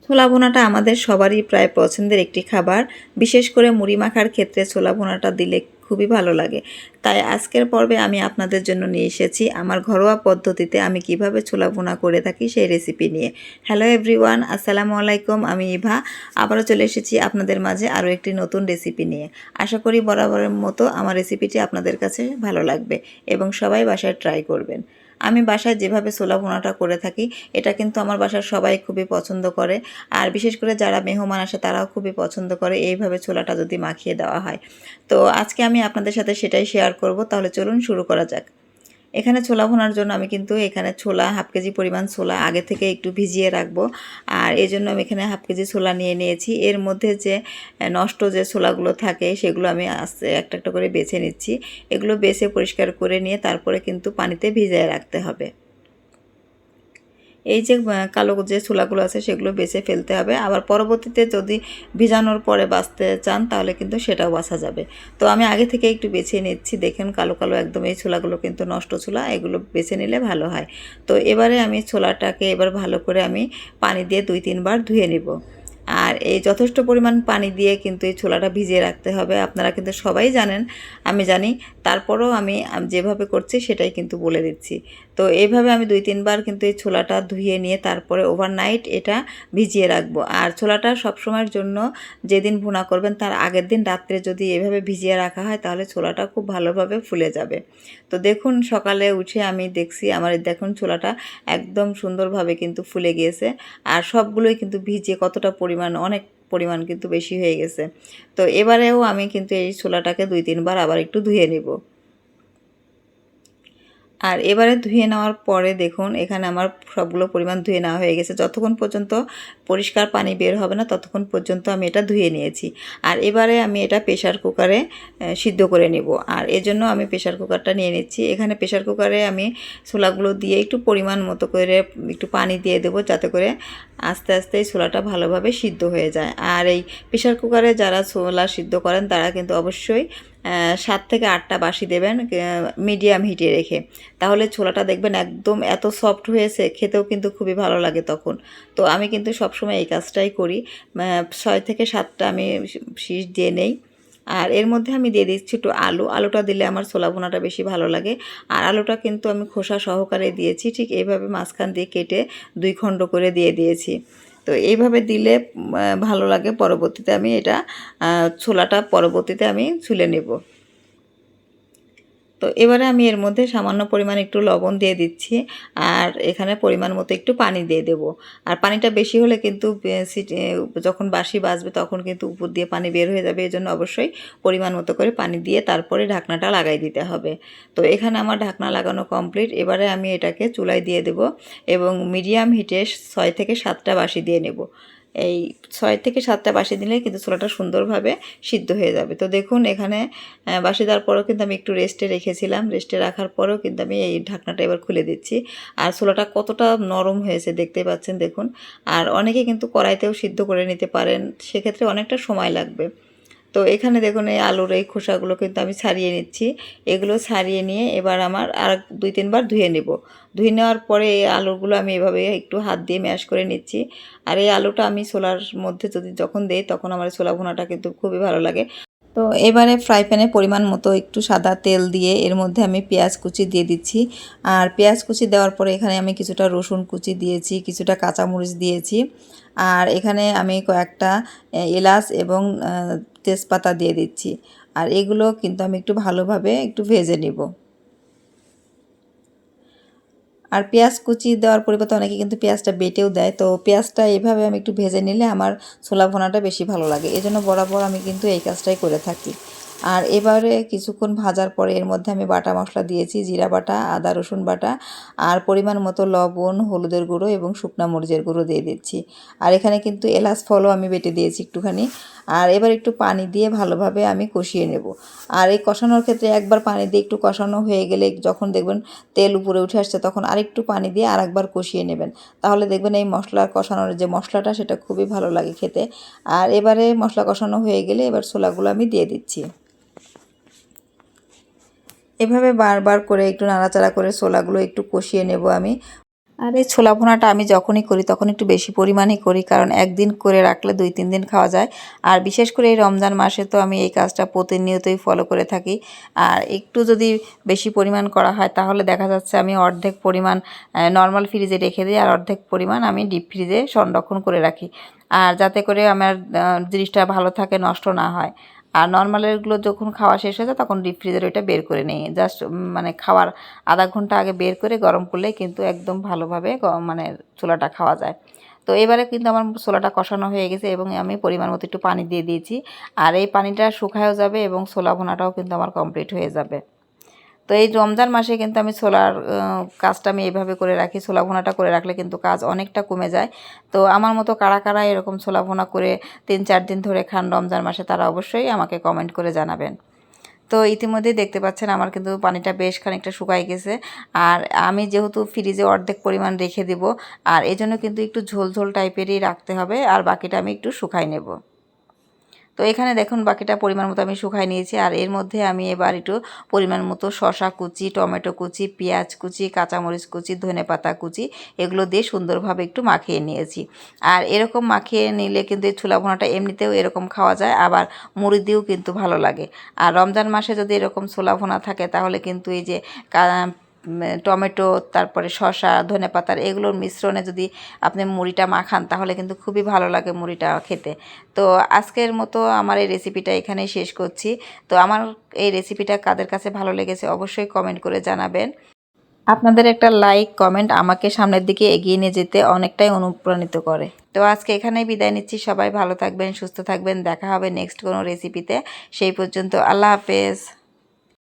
ছোলা ভুনাটা আমাদের সবারই প্রায় পছন্দের একটি খাবার। বিশেষ করে মুড়ি মাখার ক্ষেত্রে ছোলা ভুনাটা দিলে খুবই ভালো লাগে। তাই আজকের পর্বে আমি আপনাদের জন্য নিয়ে এসেছি আমার ঘরোয়া পদ্ধতিতে আমি কিভাবে ছোলা ভুনা করে থাকি সেই রেসিপি নিয়ে। হ্যালো এভরিওয়ান, আসসালামু আলাইকুম। আমি ইভা আবারও চলে এসেছি আপনাদের মাঝে আরও একটি নতুন রেসিপি নিয়ে। আশা করি বরাবরের মতো আমার রেসিপিটি আপনাদের কাছে ভালো লাগবে এবং সবাই বাসায় ট্রাই করবেন। আমি বাসায় যেভাবে ছোলা ভুনাটা করে থাকি এটা কিন্তু আমার বাসার সবাই খুবই পছন্দ করে। আর বিশেষ করে যারা মেহমান আসে তারাও খুবই পছন্দ করে এইভাবে ছোলাটা যদি মাখিয়ে দেওয়া হয়। তো আজকে আমি আপনাদের সাথে সেটাই শেয়ার করব। তাহলে চলুন শুরু করা যাক। এখানে ছোলা ভুনার জন্য আমি কিন্তু এখানে ছোলা হাফ কেজি পরিমাণ ছোলা আগে থেকে একটু ভিজিয়ে রাখবো। আর এই জন্য আমি এখানে হাফ কেজি ছোলা নিয়ে নিয়েছি। এর মধ্যে যে নষ্ট যে ছোলাগুলো থাকে সেগুলো আমি আস্তে একটা একটা করে বেছে নিচ্ছি। এগুলো বেছে পরিষ্কার করে নিয়ে তারপরে কিন্তু পানিতে ভিজিয়ে রাখতে হবে। এই যে কালো যে ছোলাগুলো আছে সেগুলো বেছে ফেলতে হবে। আবার পরবর্তীতে যদি ভিজানোর পরে বাছতে চান তাহলে কিন্তু সেটাও বাছা যাবে। তো আমি আগে থেকে একটু বেছে নিচ্ছি। দেখেন কালো কালো একদম এই ছোলাগুলো কিন্তু নষ্ট ছোলা, এগুলো বেছে নিলে ভালো হয়। তো এবারে আমি ছোলাটাকে এবার ভালো করে আমি পানি দিয়ে 2-3 বার ধুয়ে নিব। আর এই যথেষ্ট পরিমাণ পানি দিয়ে কিন্তু এই ছোলাটা ভিজিয়ে রাখতে হবে। আপনারা কিন্তু সবাই জানেন, আমি জানি, তারপরেও আমি যেভাবে করছি সেটাই কিন্তু বলে দিচ্ছি। তো এইভাবে আমি 2-3 বার কিন্তু এই ছোলাটা ধুয়ে নিয়ে তারপরে ওভারনাইট এটা ভিজিয়ে রাখবো। আর ছোলাটা সবসময়ের জন্য যেদিন ভুনা করবেন তার আগের দিন রাত্রে যদি এভাবে ভিজিয়ে রাখা হয় তাহলে ছোলাটা খুব ভালোভাবে ফুলে যাবে। তো দেখুন সকালে উঠে আমি দেখছি আমার দেখুন ছোলাটা একদম সুন্দরভাবে কিন্তু ফুলে গিয়েছে। আর সবগুলোই কিন্তু ভিজে কতটা পরিমাণ, অনেক পরিমাণ কিন্তু বেশি হয়ে গেছে। তো এবারেও আমি কিন্তু এই ছোলাটাকে 2-3 বার আবার একটু ধুয়ে নেব। আর এবারে ধুয়ে নেওয়ার পরে দেখুন এখানে আমার সবগুলো পরিমাণ ধুয়ে নেওয়া হয়ে গেছে। যতক্ষণ পর্যন্ত পরিষ্কার পানি বের হবে না ততক্ষণ পর্যন্ত আমি এটা ধুয়ে নিয়েছি। আর এবারে আমি এটা প্রেশার কুকারে সিদ্ধ করে নেব। আর এজন্য আমি প্রেশার কুকারটা নিয়ে নিচ্ছি। এখানে প্রেশার কুকারে আমি ছোলাগুলো দিয়ে একটু পরিমাণ মতো করে একটু পানি দিয়ে দেবো যাতে করে আস্তে আস্তে এই ছোলাটা ভালোভাবে সিদ্ধ হয়ে যায়। আর এই প্রেশার কুকারে যারা ছোলা সিদ্ধ করেন তারা কিন্তু অবশ্যই 7 থেকে 8টা বাসি দেবেন মিডিয়াম হিটে রেখে। তাহলে ছোলাটা দেখবেন একদম এত সফট হয়েছে, খেতেও কিন্তু খুবই ভালো লাগে তখন। তো আমি কিন্তু সবসময় এই কাজটাই করি। 6 থেকে 7টা আমি শীষ দিয়ে নেই। আর এর মধ্যে আমি দিয়ে দিচ্ছি একটু আলুটা দিলে আমার ছোলা ভুনাটা বেশি ভালো লাগে। আর আলুটা কিন্তু আমি খোসা সহকারে দিয়েছি, ঠিক এইভাবে মাঝখান দিয়ে কেটে 2 খণ্ড করে দিয়ে দিয়েছি। তো এইভাবে দিলে ভালো লাগে। পরবর্তীতে আমি এটা ছোলাটা পরবর্তীতে আমি ছুলে নেব। তো এবারে আমি এর মধ্যে সামান্য পরিমাণ একটু লবণ দিয়ে দিচ্ছি। আর এখানে পরিমাণ মতো একটু পানি দিয়ে দেব। আর পানিটা বেশি হলে কিন্তু যখন বাঁশি বাজবে তখন কিন্তু উপর দিয়ে পানি বের হয়ে যাবে। এই জন্য অবশ্যই পরিমাণ মতো করে পানি দিয়ে তারপরে ঢাকনাটা লাগাই দিতে হবে। তো এখানে আমার ঢাকনা লাগানো কমপ্লিট। এবারে আমি এটাকে চুলায় দিয়ে দেব এবং মিডিয়াম হিটে 6 থেকে 7টা বাঁশি দিয়ে নেব। এই 6 থেকে 7টা বাঁশি দিলে কিন্তু ছোলাটা সুন্দরভাবে সিদ্ধ হয়ে যাবে। তো দেখুন এখানে বাঁশি দেওয়ার পরেও কিন্তু আমি একটু রেস্টে রেখেছিলাম। রেস্টে রাখার পরেও কিন্তু আমি এই ঢাকনাটা এবার খুলে দিচ্ছি। আর ছোলাটা কতটা নরম হয়েছে দেখতে পাচ্ছেন দেখুন। আর অনেকে কিন্তু কড়াইতেও সিদ্ধ করে নিতে পারেন, সেক্ষেত্রে অনেকটা সময় লাগবে। তো এখানে দেখুন এই আলুর এই খোসাগুলো কিন্তু আমি ছাড়িয়ে নিচ্ছি। এগুলো ছাড়িয়ে নিয়ে এবার আমার আর 2-3 বার ধুয়ে নেব। ধুয়ে নেওয়ার পরে এই আলুগুলো আমি এভাবে একটু হাত দিয়ে ম্যাশ করে নিচ্ছি। আর এই আলুটা আমি ছোলার মধ্যে যদি যখন দেই তখন আমার ছোলা ভুনাটা কিন্তু খুবই ভালো লাগে। তো এবারে ফ্রাই প্যানে পরিমাণ মতো একটু সাদা তেল দিয়ে এর মধ্যে আমি পেঁয়াজ কুচি দিয়ে দিচ্ছি। আর পেঁয়াজ কুচি দেওয়ার পরে এখানে আমি কিছুটা রসুন কুচি দিয়েছি, কিছুটা কাঁচামরিচ দিয়েছি। আর এখানে আমি কয়েকটা এলাচ এবং তেজপাতা দিয়ে দিচ্ছি। আর এগুলো কিন্তু আমি একটু ভালোভাবে একটু ভেজে নিব। আর পেঁয়াজ কুচি দেওয়ার পরিবর্তে অনেকে কিন্তু পেঁয়াজটা বেটেও দেয়। তো পেঁয়াজটা এভাবে আমি একটু ভেজে নিলে আমার ছোলা ভুনাটা বেশি ভালো লাগে। এজন্য বরাবর আমি কিন্তু এই কাজটাই করে থাকি। আর এবারে কিছুক্ষণ ভাজার পরে এর মধ্যে আমি বাটা মশলা দিয়েছি, জিরা বাটা, আদা রসুন বাটা, আর পরিমাণ মতো লবণ, হলুদের গুঁড়ো এবং শুকনো মরিচের গুঁড়ো দিয়ে দিচ্ছি। আর এখানে কিন্তু এলাচ ফলও আমি বেটে দিয়েছি একটুখানি। আর এবার একটু পানি দিয়ে ভালোভাবে আমি কষিয়ে নেব। আর এই কষানোর ক্ষেত্রে একবার পানি দিয়ে একটু কষানো হয়ে গেলে যখন দেখবেন তেল উপরে উঠে আসছে তখন আরেকটু পানি দিয়ে আরেকবার কষিয়ে নেবেন। তাহলে দেখবেন এই মশলা কষানোর যে মশলাটা সেটা খুবই ভালো লাগে খেতে। আর এবারে মশলা কষানো হয়ে গেলে এবার ছোলাগুলো আমি দিয়ে দিচ্ছি। এভাবে বারবার করে একটু নাড়াচাড়া করে ছোলাগুলো একটু কষিয়ে নেব আমি। আর এই ছোলা ভুনাটা আমি যখনই করি তখন একটু বেশি পরিমাণেই করি, কারণ একদিন করে রাখলে 2-3 দিন খাওয়া যায়। আর বিশেষ করে এই রমজান মাসে তো আমি এই কাজটা প্রতিনিয়তই ফলো করে থাকি। আর একটু যদি বেশি পরিমাণ করা হয় তাহলে দেখা যাচ্ছে আমি অর্ধেক পরিমাণ নর্মাল ফ্রিজে রেখে দিই, আর অর্ধেক পরিমাণ আমি ডিপ ফ্রিজে সংরক্ষণ করে রাখি, আর যাতে করে আমার জিনিসটা ভালো থাকে, নষ্ট না হয়। আর নর্মালেরগুলো যখন খাওয়া শেষ হয়ে যায় তখন ডিপ ফ্রিজের ওইটা বের করে নিই, জাস্ট মানে খাওয়ার আধা ঘন্টা আগে বের করে গরম করলেই কিন্তু একদম ভালোভাবে মানে ছোলাটা খাওয়া যায়। তো এবারে কিন্তু আমার ছোলাটা কষানো হয়ে গেছে এবং আমি পরিমাণ মতো একটু পানি দিয়ে দিয়েছি, আর এই পানিটা শুকায়ও যাবে এবং ছোলা ভুনাটাও কিন্তু আমার কমপ্লিট হয়ে যাবে। তো এই রমজান মাসে কিন্তু আমি ছোলার কাজটা আমি এইভাবে করে রাখি, ছোলা ভুনাটা করে রাখলে কিন্তু কাজ অনেকটা কমে যায়। তো আমার মতো কারা কারা এরকম ছোলা ভুনা করে 3-4 দিন ধরে খান রমজান মাসে, তারা অবশ্যই আমাকে কমেন্ট করে জানাবেন। তো ইতিমধ্যেই দেখতে পাচ্ছেন আমার কিন্তু পানিটা বেশ খানিকটা শুকাই গেছে, আর আমি যেহেতু ফ্রিজে অর্ধেক পরিমাণ রেখে দিব, আর এজন্য কিন্তু একটু ঝোল ঝোল টাইপেরই রাখতে হবে, আর বাকিটা আমি একটু শুকাই নেব। তো এখানে দেখুন বাকিটা পরিমাণ মতো আমি শুকাই নিয়েছি, আর এর মধ্যে আমি এবার একটু পরিমাণ মতো শসা কুচি, টমেটো কুচি, পেঁয়াজ কুচি, কাঁচামরিচ কুচি, ধনেপাতা কুচি এগুলো দিয়ে সুন্দরভাবে একটু মাখিয়ে নিয়েছি। আর এরকম মাখিয়ে নিলে কিন্তু এই ছোলা ভুনাটা এমনিতেও এরকম খাওয়া যায়, আবার মুড়ি দিয়েও কিন্তু ভালো লাগে। আর রমজান মাসে যদি এরকম ছোলা ভুনা থাকে তাহলে কিন্তু এই যে টমেটো, তারপরে শসা, ধনেপাতার এগুলোর মিশ্রণে যদি আপনি মুড়িটা মাখান তাহলে কিন্তু খুবই ভালো লাগে মুড়িটা খেতে। তো আজকের মতো আমার এই রেসিপিটা এখানেই শেষ করছি। তো আমার এই রেসিপিটা কাদের কাছে ভালো লেগেছে অবশ্যই কমেন্ট করে জানাবেন। আপনাদের একটা লাইক কমেন্ট আমাকে সামনের দিকে এগিয়ে নিয়ে যেতে অনেকটাই অনুপ্রাণিত করে। তো আজকে এখানেই বিদায় নিচ্ছি, সবাই ভালো থাকবেন, সুস্থ থাকবেন, দেখা হবে নেক্সট কোনো রেসিপিতে। সেই পর্যন্ত আল্লাহ হাফেজ।